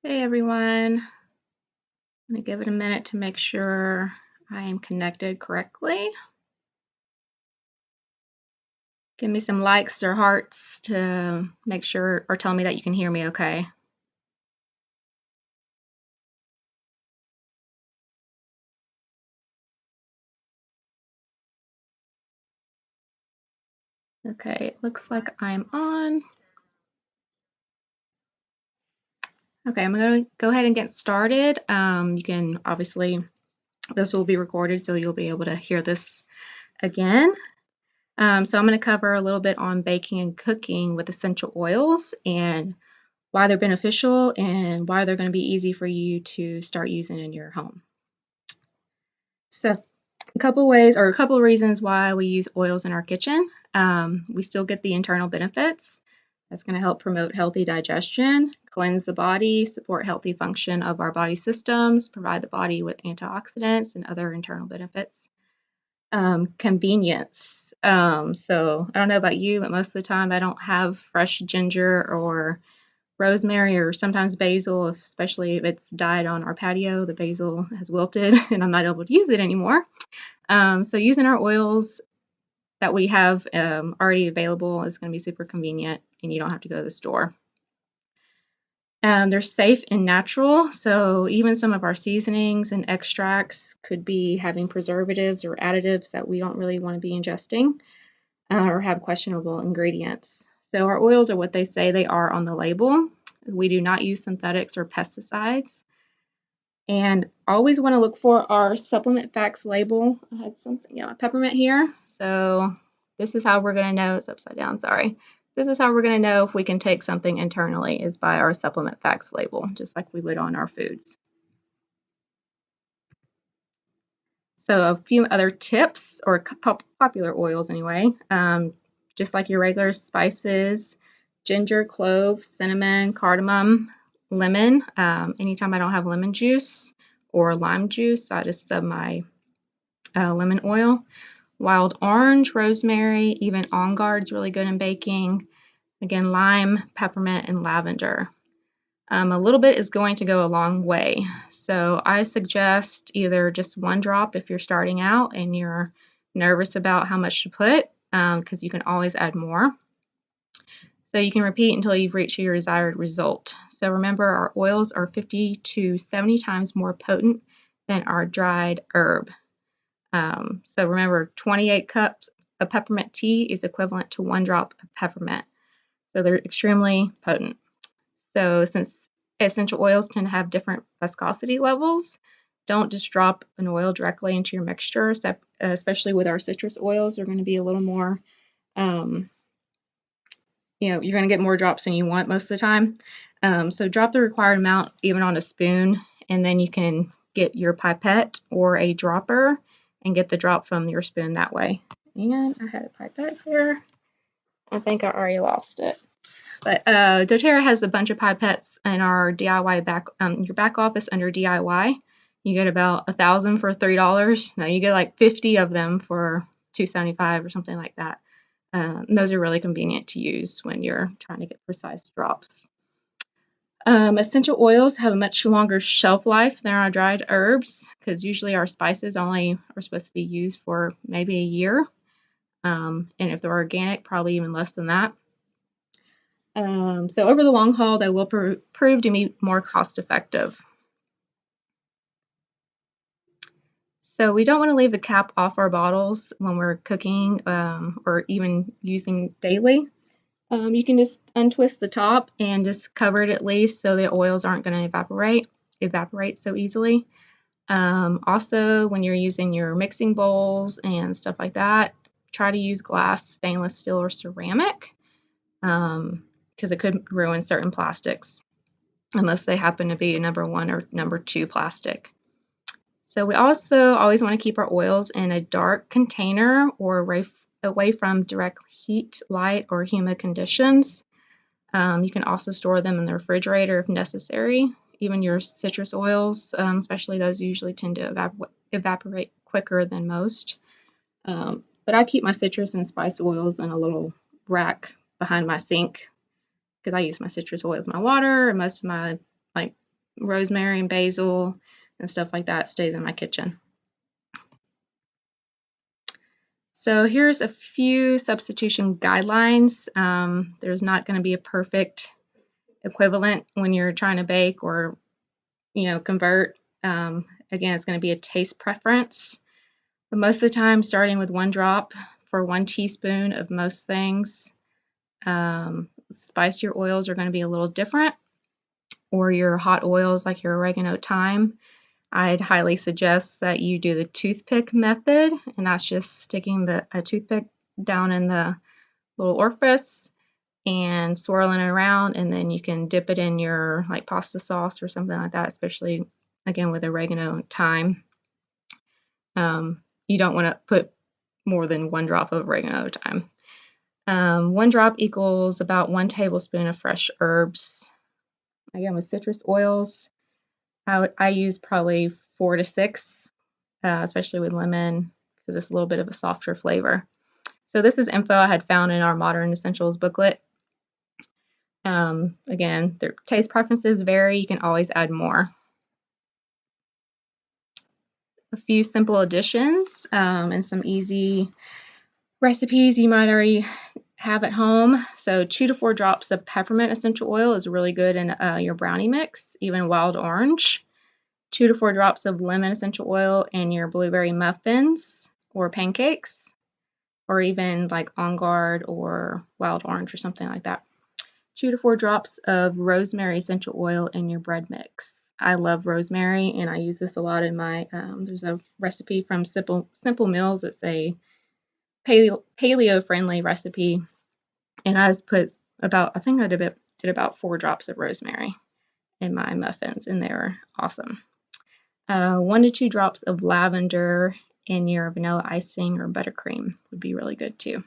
Hey everyone, I'm going to give it a minute to make sure I am connected correctly. Give me some likes or hearts to make sure, or tell me that you can hear me okay. Okay, it looks like I'm on. Okay, I'm going to go ahead and get started. You can obviously, this will be recorded, so you'll be able to hear this again. So I'm going to cover a little bit on baking and cooking with essential oils and why they're beneficial and why they're going to be easy for you to start using in your home. So a couple ways or a couple reasons why we use oils in our kitchen. We still get the internal benefits. That's going to help promote healthy digestion, cleanse the body, support healthy function of our body systems, provide the body with antioxidants and other internal benefits. Convenience. So I don't know about you, but most of the time I don't have fresh ginger or rosemary or sometimes basil, especially if it's died on our patio. The basil has wilted and I'm not able to use it anymore. So using our oils that we have already available is going to be super convenient and you don't have to go to the store. They're safe and natural, so even some of our seasonings and extracts could be having preservatives or additives that we don't really want to be ingesting or have questionable ingredients. So our oils are what they say they are on the label. We do not use synthetics or pesticides. And always want to look for our supplement facts label. I had something, peppermint here. So this is how we're going to know, it's upside down, sorry. This is how we're going to know if we can take something internally is by our supplement facts label, just like we would on our foods. So a few other tips, or popular oils anyway, just like your regular spices, ginger, cloves, cinnamon, cardamom, lemon. Anytime I don't have lemon juice or lime juice, I just sub my lemon oil. Wild orange, rosemary, even On Guard is really good in baking. Again, lime, peppermint, and lavender. A little bit is going to go a long way. So I suggest either just one drop if you're starting out and you're nervous about how much to put, because you can always add more. So you can repeat until you've reached your desired result. So remember, our oils are 50 to 70 times more potent than our dried herb. So remember, 28 cups of peppermint tea is equivalent to 1 drop of peppermint. So they're extremely potent. So since essential oils tend to have different viscosity levels, don't just drop an oil directly into your mixture, especially with our citrus oils. They're going to be a little more, you're going to get more drops than you want most of the time. So drop the required amount even on a spoon, and then you can get your pipette or a dropper and get the drop from your spoon that way. And I had a pipette here. I think I already lost it. But doTERRA has a bunch of pipettes in our DIY your back office under DIY. You get about 1,000 for $3. No, you get like 50 of them for $2.75 or something like that. Those are really convenient to use when you're trying to get precise drops. Essential oils have a much longer shelf life than our dried herbs because usually our spices only are supposed to be used for maybe a year. And if they're organic, probably even less than that. So over the long haul, they will prove to be more cost effective. So we don't want to leave the cap off our bottles when we're cooking or even using daily. You can just untwist the top and just cover it at least so the oils aren't going to evaporate so easily. Also, when you're using your mixing bowls and stuff like that, try to use glass, stainless steel, or ceramic because it could ruin certain plastics unless they happen to be a number 1 or number 2 plastic. So we also always want to keep our oils in a dark container or away from direct heat, light, or humid conditions. You can also store them in the refrigerator if necessary. Even your citrus oils, especially those, usually tend to evaporate quicker than most. But I keep my citrus and spice oils in a little rack behind my sink because I use my citrus oils in my water and most of my rosemary and basil and stuff like that stays in my kitchen. So here's a few substitution guidelines. There's not going to be a perfect equivalent when you're trying to bake or, convert. Again, it's going to be a taste preference. But most of the time, starting with 1 drop for 1 teaspoon of most things. Spicier oils are going to be a little different, or your hot oils like your oregano, thyme. I'd highly suggest that you do the toothpick method, and that's just sticking a toothpick down in the little orifice and swirling it around, and then you can dip it in your like pasta sauce or something like that, especially again with oregano and thyme. You don't want to put more than 1 drop of oregano at a time. 1 drop equals about 1 tablespoon of fresh herbs. Again, with citrus oils, I use probably 4 to 6, especially with lemon, because it's a little bit of a softer flavor. So this is info I had found in our Modern Essentials booklet. Again, their taste preferences vary. You can always add more. A few simple additions and some easy recipes you might already have at home. So 2 to 4 drops of peppermint essential oil is really good in your brownie mix, even wild orange. 2 to 4 drops of lemon essential oil in your blueberry muffins or pancakes, or even like On Guard or wild orange or something like that. 2 to 4 drops of rosemary essential oil in your bread mix. I love rosemary, and I use this a lot in my, there's a recipe from Simple Meals. It's a paleo-friendly recipe, and I just put I think I did about 4 drops of rosemary in my muffins, and they were awesome. 1 to 2 drops of lavender in your vanilla icing or buttercream would be really good too.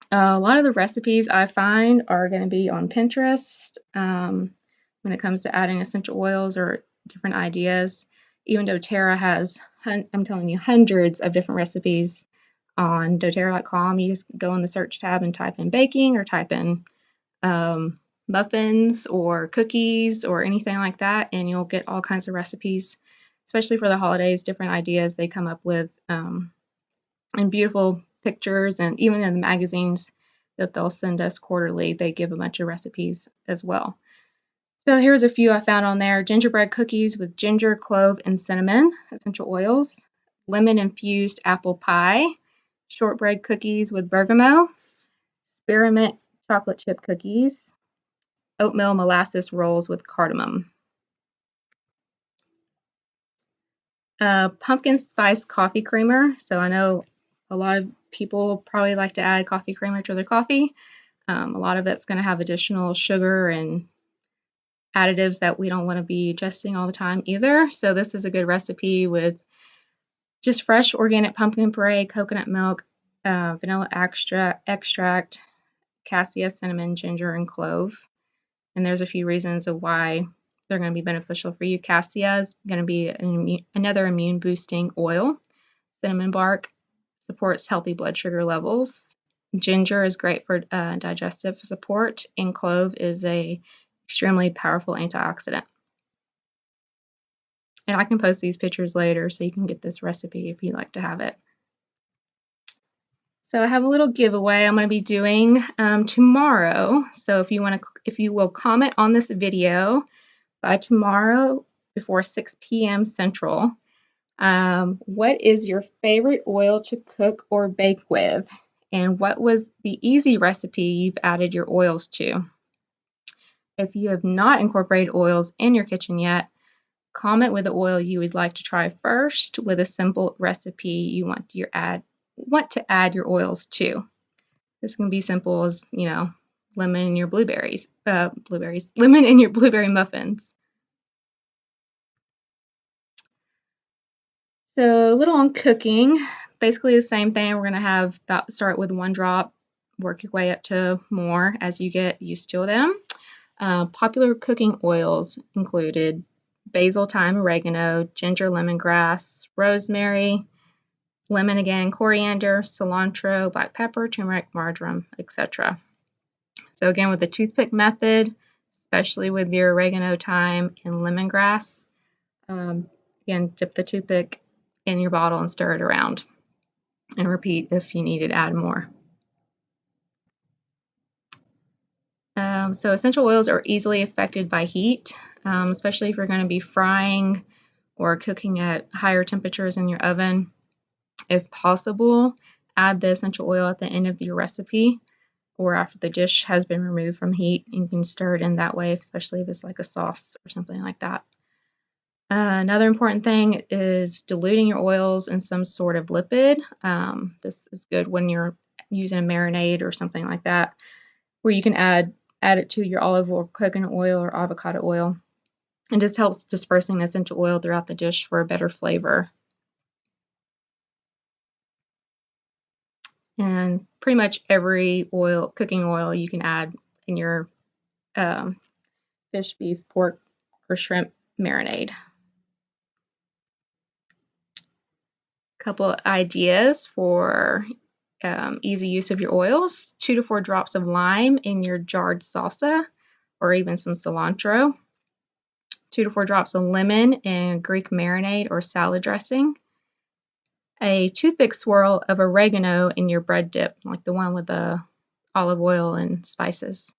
A lot of the recipes I find are going to be on Pinterest when it comes to adding essential oils or different ideas. Even doTERRA has, I'm telling you, hundreds of different recipes on doTERRA.com. You just go in the search tab and type in baking or type in muffins or cookies or anything like that, and you'll get all kinds of recipes, especially for the holidays, different ideas they come up with, and beautiful pictures, and even in the magazines that they'll send us quarterly, they give a bunch of recipes as well. So here's a few I found on there. Gingerbread cookies with ginger, clove, and cinnamon essential oils. Lemon infused apple pie. Shortbread cookies with bergamot. Spearmint chocolate chip cookies. Oatmeal molasses rolls with cardamom. Pumpkin spice coffee creamer. So I know a lot of people probably like to add coffee creamer to their coffee. A lot of it's going to have additional sugar and additives that we don't want to be adjusting all the time either. So this is a good recipe with just fresh organic pumpkin puree, coconut milk, vanilla extract, cassia, cinnamon, ginger, and clove. And there's a few reasons of why they're going to be beneficial for you. Cassia is going to be another immune boosting oil. Cinnamon bark supports healthy blood sugar levels. Ginger is great for digestive support, and clove is a extremely powerful antioxidant. And I can post these pictures later so you can get this recipe if you'd like to have it. So I have a little giveaway I'm going to be doing tomorrow. So if you will comment on this video by tomorrow before 6 p.m. Central, what is your favorite oil to cook or bake with? And what was the easy recipe you've added your oils to? If you have not incorporated oils in your kitchen yet, comment with the oil you would like to try first with a simple recipe you want to add your oils to. This can be simple as, lemon in your lemon in your blueberry muffins. So a little on cooking, basically the same thing. We're going to start with 1 drop, work your way up to more as you get used to them. Popular cooking oils included basil, thyme, oregano, ginger, lemongrass, rosemary, lemon again, coriander, cilantro, black pepper, turmeric, marjoram, etc. So again, with the toothpick method, especially with your oregano, thyme, and lemongrass, again, dip the toothpick in your bottle and stir it around, and repeat if you need to add more. So essential oils are easily affected by heat, especially if you're going to be frying or cooking at higher temperatures in your oven. If possible, add the essential oil at the end of your recipe or after the dish has been removed from heat. You can stir it in that way, especially if it's like a sauce or something like that. Another important thing is diluting your oils in some sort of lipid. This is good when you're using a marinade or something like that, where you can add it to your olive or coconut oil or avocado oil. It just helps dispersing the essential oil throughout the dish for a better flavor. And pretty much every oil, cooking oil, you can add in your fish, beef, pork, or shrimp marinade. Couple ideas for easy use of your oils: 2 to 4 drops of lime in your jarred salsa or even some cilantro, 2 to 4 drops of lemon in Greek marinade or salad dressing, a toothpick swirl of oregano in your bread dip, like the one with the olive oil and spices,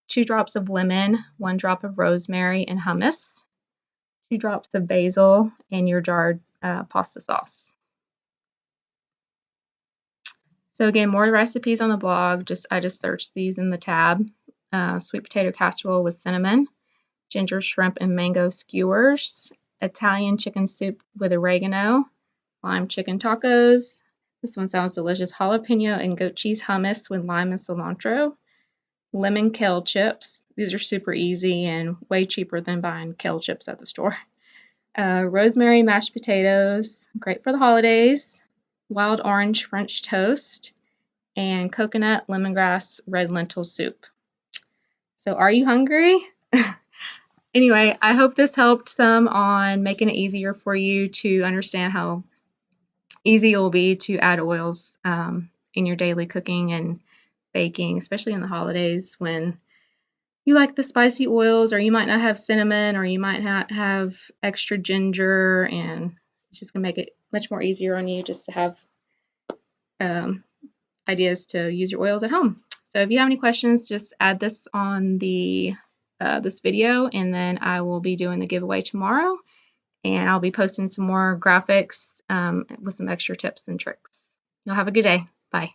2 drops of lemon, 1 drop of rosemary and hummus, 2 drops of basil in your jarred pasta sauce. So again, more recipes on the blog. I just searched these in the tab. Sweet potato casserole with cinnamon, ginger shrimp and mango skewers, Italian chicken soup with oregano, lime chicken tacos. This one sounds delicious. Jalapeno and goat cheese hummus with lime and cilantro, lemon kale chips. These are super easy and way cheaper than buying kale chips at the store. Rosemary mashed potatoes, great for the holidays, wild orange French toast, and coconut lemongrass red lentil soup. So are you hungry? Anyway, I hope this helped some on making it easier for you to understand how easy it will be to add oils in your daily cooking and baking, especially in the holidays when you like the spicy oils, or you might not have cinnamon, or you might not have extra ginger, and it's just going to make it much more easier on you just to have ideas to use your oils at home. So if you have any questions, just add this on the this video, and then I will be doing the giveaway tomorrow, and I'll be posting some more graphics with some extra tips and tricks. You'll have a good day. Bye.